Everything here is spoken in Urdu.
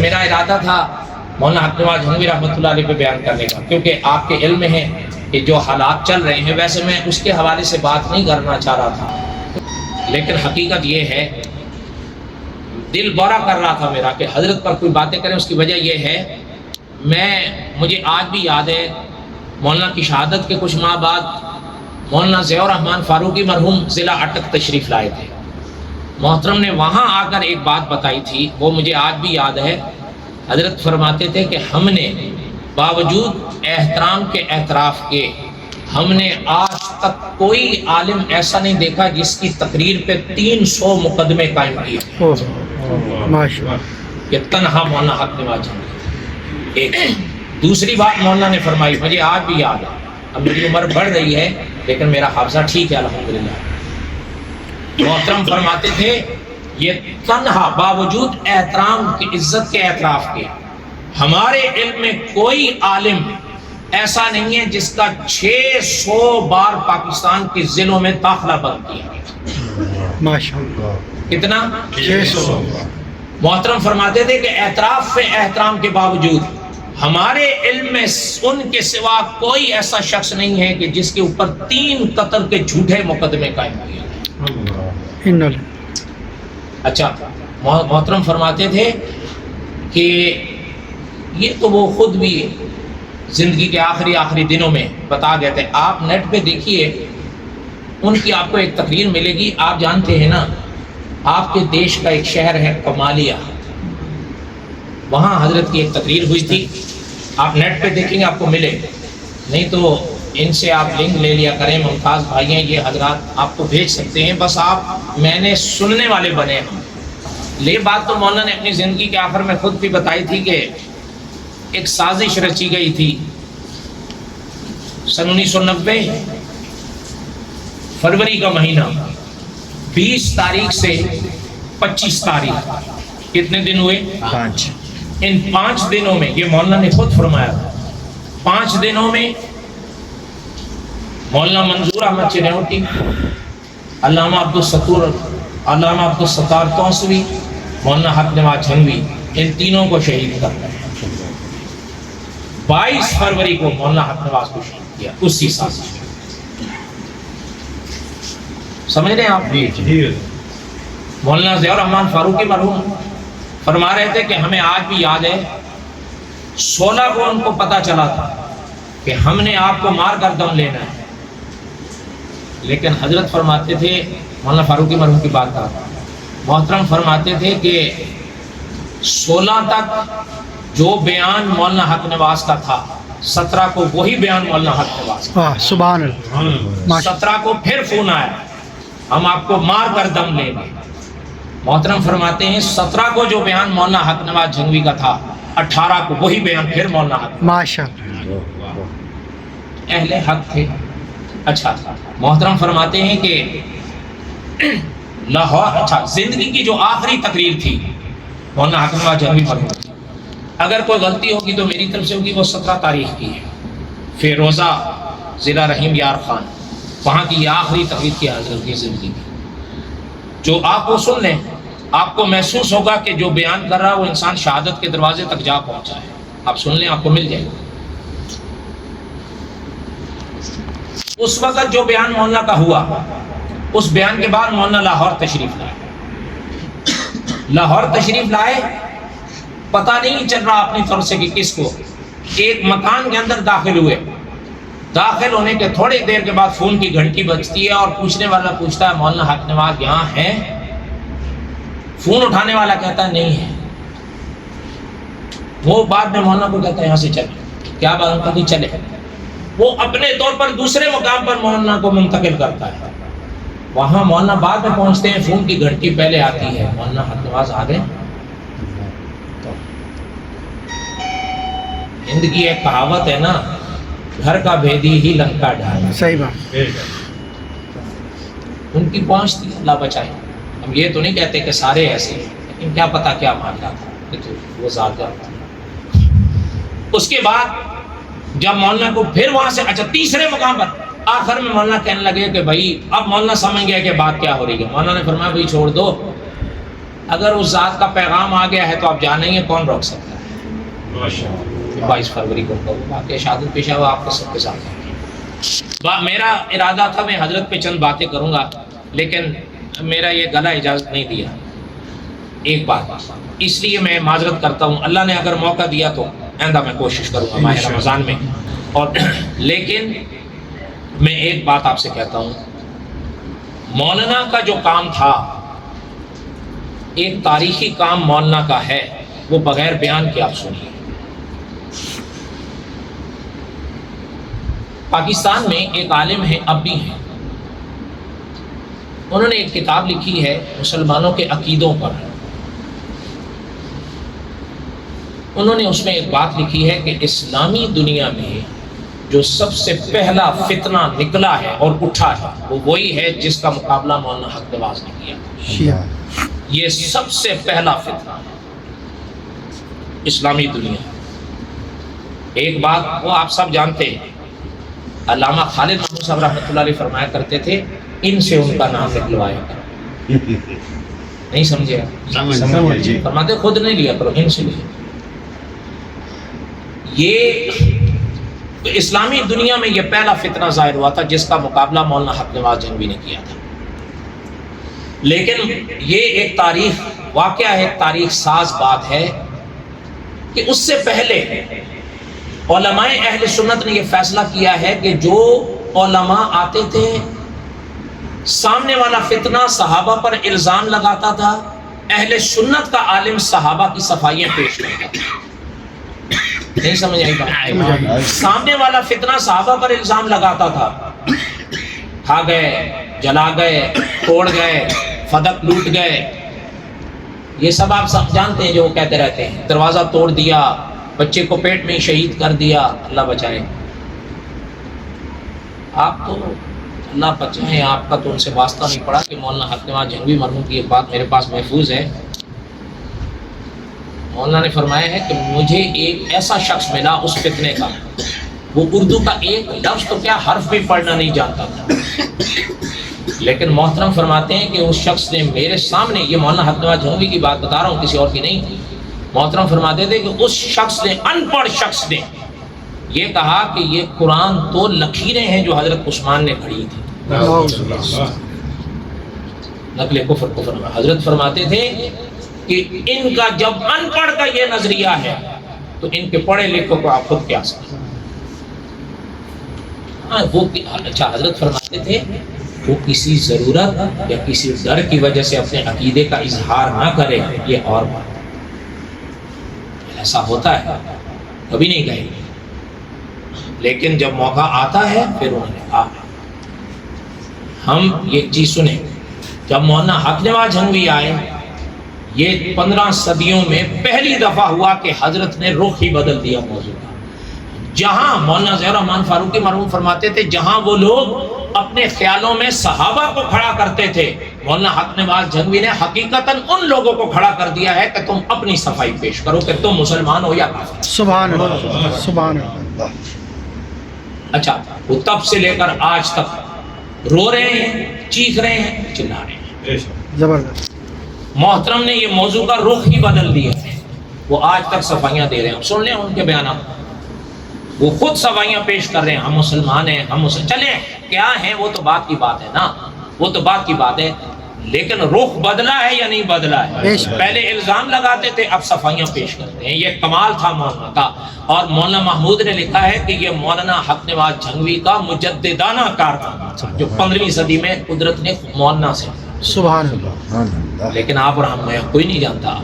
میرا ارادہ تھا مولانا حق نواز جھنگوی رحمۃ اللہ علیہ پہ بیان کرنے کا، کیونکہ آپ کے علم میں ہے کہ جو حالات چل رہے ہیں، ویسے میں اس کے حوالے سے بات نہیں کرنا چاہ رہا تھا، لیکن حقیقت یہ ہے دل بورا کر رہا تھا میرا کہ حضرت پر کوئی باتیں کریں۔ اس کی وجہ یہ ہے مجھے آج بھی یاد ہے مولانا کی شہادت کے کچھ ماہ بعد مولانا ضیاء الرحمن فاروقی مرحوم ضلع اٹک تشریف لائے تھے۔ محترم نے وہاں آ کر ایک بات بتائی تھی، وہ مجھے آج بھی یاد ہے۔ حضرت فرماتے تھے کہ ہم نے باوجود احترام کے اعتراف کے، ہم نے آج تک کوئی عالم ایسا نہیں دیکھا جس کی تقریر پہ 300 مقدمے قائم کیے کہ تنہا مولانا حق نواز جھنگوی۔ ایک دوسری بات مولانا نے فرمائی، مجھے آج بھی یاد ہے، اب میری عمر بڑھ رہی ہے لیکن میرا حافظہ ٹھیک ہے الحمدللہ۔ محترم فرماتے تھے یہ تنہا باوجود احترام کی، عزت کے اعتراف کے، ہمارے علم میں کوئی عالم ایسا نہیں ہے جس کا 600 بار پاکستان کے ضلعوں میں داخلہ بند کیا۔ ماشاءاللہ کتنا؟ 600۔ محترم فرماتے تھے کہ اعتراف پہ احترام کے باوجود ہمارے علم میں ان کے سوا کوئی ایسا شخص نہیں ہے کہ جس کے اوپر 3 قتل کے جھوٹے مقدمے قائم کیے۔ اچھا، محترم فرماتے تھے کہ یہ تو وہ خود بھی زندگی کے آخری دنوں میں بتا گئے تھے۔ آپ نیٹ پہ دیکھیے، ان کی آپ کو ایک تقریر ملے گی۔ آپ جانتے ہیں نا، آپ کے دیش کا ایک شہر ہے کمالیہ، وہاں حضرت کی ایک تقریر ہوئی تھی۔ آپ نیٹ پہ دیکھیں گے آپ کو ملے، نہیں تو ان سے آپ لنک لے لیا کریں۔ ممتاز بھائی ہیں یہ حضرات، آپ کو بھیج سکتے ہیں، بس آپ میں نے سننے والے بنے ہیں۔ یہ بات تو مولانا نے اپنی زندگی کے آخر میں خود بھی بتائی تھی کہ ایک سازش رچی گئی تھی سن 1990 فروری کا مہینہ، 20 تاریخ سے 25 تاریخ، کتنے دن ہوئے؟ 5۔ ان 5 دنوں میں، یہ مولانا نے خود فرمایا تھا، 5 دنوں میں مولانا منظور احمد چنیوٹی، علامہ علامہ عبدالستار توسوی، مولانا حق نواز جھنگوی، ان تینوں کو شہید کر دیا۔ 22 فروری کو مولانا حق نواز کو شہید کیا اسی سازش میں۔ سمجھ رہے ہیں آپ؟ مولانا ضیاء الرحمن فاروقی مرحوم فرما رہے تھے کہ ہمیں آج بھی یاد ہے 16 کو ان کو پتا چلا تھا کہ ہم نے آپ کو مار کر دم لینا ہے، لیکن حضرت فرماتے تھے، مولانا فاروقی مرحوم کی بات کرتا ہوں، محترم فرماتے تھے کہ 16 تک جو بیان مولانا حق نواز کا تھا، 17 کو وہی بیان مولانا حق نواز کا، سبحان اللہ۔ 17 کو پھر فون آیا ہم آپ کو مار کر دم لیں گے۔ محترم فرماتے ہیں 17 کو جو بیان مولانا حق نواز جھنگوی کا تھا، 18 کو وہی بیان پھر مولانا حق، ماشاءاللہ، اہل حق تھے۔ اچھا، محترم فرماتے ہیں کہ لاہور، اچھا، زندگی کی جو آخری تقریر تھی مولانا حق نواز جھنگوی مرحوم کی، اگر کوئی غلطی ہوگی تو میری طرف سے ہوگی، وہ 17 تاریخ کی ہے، فیروزہ ضلع رحیم یار خان، وہاں کی یہ آخری تقریر کی حضرت کی زندگی کی۔ جو آپ وہ سن لیں، آپ کو محسوس ہوگا کہ جو بیان کر رہا ہے وہ انسان شہادت کے دروازے تک جا پہنچا ہے۔ آپ سن لیں، آپ کو مل جائے گا۔ اس وقت جو بیان مولانا کا ہوا، اس بیان کے بعد مولانا لاہور تشریف لائے، پتہ نہیں چل رہا اپنی طرف سے کہ کس کو۔ ایک مکان کے اندر داخل ہوئے، داخل ہونے کے تھوڑی دیر کے بعد فون کی گھنٹی بجتی ہے اور پوچھنے والا پوچھتا ہے مولانا حق نواز یہاں ہے؟ فون اٹھانے والا کہتا ہے نہیں ہے۔ وہ بعد میں مولانا کو کہتا ہے یہاں سے چلے، کیا بات کرنی، چلے۔ وہ اپنے طور پر دوسرے مقام پر مولانا کو منتقل کرتا ہے۔ وہاں مولانا بعد میں پہنچتے ہیں، فون کی گھنٹی پہلے آتی ہے، مولانا حق نواز آ گئے۔ ہند کی ایک کہاوت ہے نا، گھر کا بھیدی ہی لنکا ڈھالا۔ صحیح بات۔ ان کی پہنچتی، اللہ بچائے۔ ہم یہ تو نہیں کہتے کہ سارے ایسے ہیں، لیکن کیا پتا کیا معاملہ تھا، یہ تو وہ ذات جانتی ہے۔ اس کے بعد جب مولانا کو پھر وہاں سے، اچھا، تیسرے مقام پر آخر میں مولانا کہنے لگے کہ بھائی اب مولانا سمجھ گیا کہ بات کیا ہو رہی ہے۔ مولانا نے فرمایا بھائی چھوڑ دو، اگر اس ذات کا پیغام آ گیا ہے تو آپ جان نہیں ہیں، کون روک سکتا ہے؟ 22 فروری کو باقی شہادت پیشہ ہوا آپ کے سب کے ساتھ. میرا ارادہ تھا میں حضرت پہ چند باتیں کروں گا، لیکن میرا یہ گلا اجازت نہیں دیا. ایک بات اس لیے میں معذرت کرتا ہوں، اللہ نے اگر موقع دیا تو آئندہ میں کوشش کروں گا ماہ رمضان میں. اور لیکن میں ایک بات آپ سے کہتا ہوں، مولانا کا جو کام تھا، ایک تاریخی کام مولانا کا ہے، وہ بغیر بیان کے آپ سنیے. پاکستان میں ایک عالم ہیں، اب بھی ہیں، انہوں نے ایک کتاب لکھی ہے مسلمانوں کے عقیدوں پر. انہوں نے اس میں ایک بات لکھی ہے کہ اسلامی دنیا میں جو سب سے پہلا فتنہ نکلا ہے اور اٹھا ہے وہ وہی ہے جس کا مقابلہ مولانا حق نواز نے کیا. شیعہ. یہ سب سے پہلا فتنہ اسلامی دنیا. ایک بات وہ آپ سب جانتے ہیں، علامہ خالد محمود صاحب رحمۃ اللہ علیہ فرمایا کرتے تھے ان سے ان کا نام نکلوایا کرو. نہیں سمجھے؟ فرماتے خود نہیں لیا کرو، ان سے لیا. یہ اسلامی دنیا میں یہ پہلا فتنہ ظاہر ہوا تھا جس کا مقابلہ مولانا حق نواز جنگوی نے کیا تھا. لیکن یہ ایک تاریخ واقعہ ہے، تاریخ ساز بات ہے کہ اس سے پہلے علماء اہل سنت نے یہ فیصلہ کیا ہے کہ جو علماء آتے تھے، سامنے والا فتنہ صحابہ پر الزام لگاتا تھا، اہل سنت کا عالم صحابہ کی صفائیاں پیش کرتا تھا. نہیں سمجھ آئی بات؟ سامنے والا فتنہ صحابہ پر الزام لگاتا تھا، کھا گئے، جلا گئے، توڑ گئے، فدق لوٹ گئے، یہ سب آپ سب جانتے ہیں جو وہ کہتے رہتے ہیں. دروازہ توڑ دیا، بچے کو پیٹ میں شہید کر دیا، اللہ بچائے. آپ تو اللہ بچائیں، آپ کا تو ان سے واسطہ نہیں پڑا کہ مولانا حق نواز جنگوی مرحوم کی ایک بات میرے پاس محفوظ ہے. مولانا نے فرمایا ہے کہ مجھے ایک ایسا شخص ملا اس فتنے کا، وہ اردو کا ایک لفظ تو کیا حرف بھی پڑھنا نہیں جانتا تھا، لیکن محترم فرماتے ہیں کہ اس شخص نے میرے سامنے، یہ مولانا حق نواز جنگوی کی بات بتا رہا ہوں، کسی اور کی نہیں، محترم فرماتے تھے کہ اس شخص نے، ان پڑھ شخص نے یہ کہا کہ یہ قرآن تو لکیریں ہیں جو حضرت عثمان نے گھڑی تھی. نقل کفر. حضرت فرماتے تھے کہ ان کا جب ان پڑھ کا یہ نظریہ ہے تو ان کے پڑھے لکھوں کو آپ خود کیا سکتے. اچھا، حضرت فرماتے تھے وہ کسی ضرورت یا کسی ڈر کی وجہ سے اپنے عقیدے کا اظہار نہ کرے، یہ اور بات. ایسا ہوتا ہے، کبھی نہیں کہیں گے، لیکن جب موقع آتا ہے پھر انہوں نے کہا. ہم ایک چیز سنیں، جب مولانا حق نواز جنگوی آئے، یہ 15 صدیوں میں پہلی دفعہ ہوا کہ حضرت نے رخ ہی بدل دیا موضوع کا. جہاں مولانا ظہیر الرحمن فاروقی مرحوم فرماتے تھے جہاں وہ لوگ اپنے خیالوں میں صحابہ کو کھڑا کرتے تھے، مولانا حق نواز جنگوی نے حقیقتاً ان لوگوں کو کھڑا کر دیا ہے کہ تم اپنی صفائی پیش کرو کہ تم مسلمان ہو یا کافر. سبحان اللہ، سبحان اللہ. اچھا، وہ تب سے لے کر آج تک رو رہے ہیں، چیخ رہے ہیں، چلا رہے ہیں. زبردست. محترم نے یہ موضوع کا رخ ہی بدل دیا ہے. وہ آج تک صفائیاں دے رہے ہیں. سن لیں ان کے بیانات، وہ خود صفائیاں پیش کر رہے ہیں، ہم مسلمان ہیں، ہم چلیں کیا ہیں، وہ تو بات کی بات ہے نا، وہ تو بات کی بات ہے. لیکن رخ بدلا ہے یا نہیں بدلا ہے؟ پہلے الزام لگاتے تھے، اب صفائیاں پیش کرتے ہیں. یہ کمال تھا مولانا کا. اور مولانا محمود نے لکھا ہے کہ یہ مولانا حق نواز جنگوی کا مجددانہ کارنامہ تھا جو 15ویں صدی میں قدرت نے مولانا سے. سبحان اللہ. لیکن آپ اور ہم میں کوئی نہیں جانتا.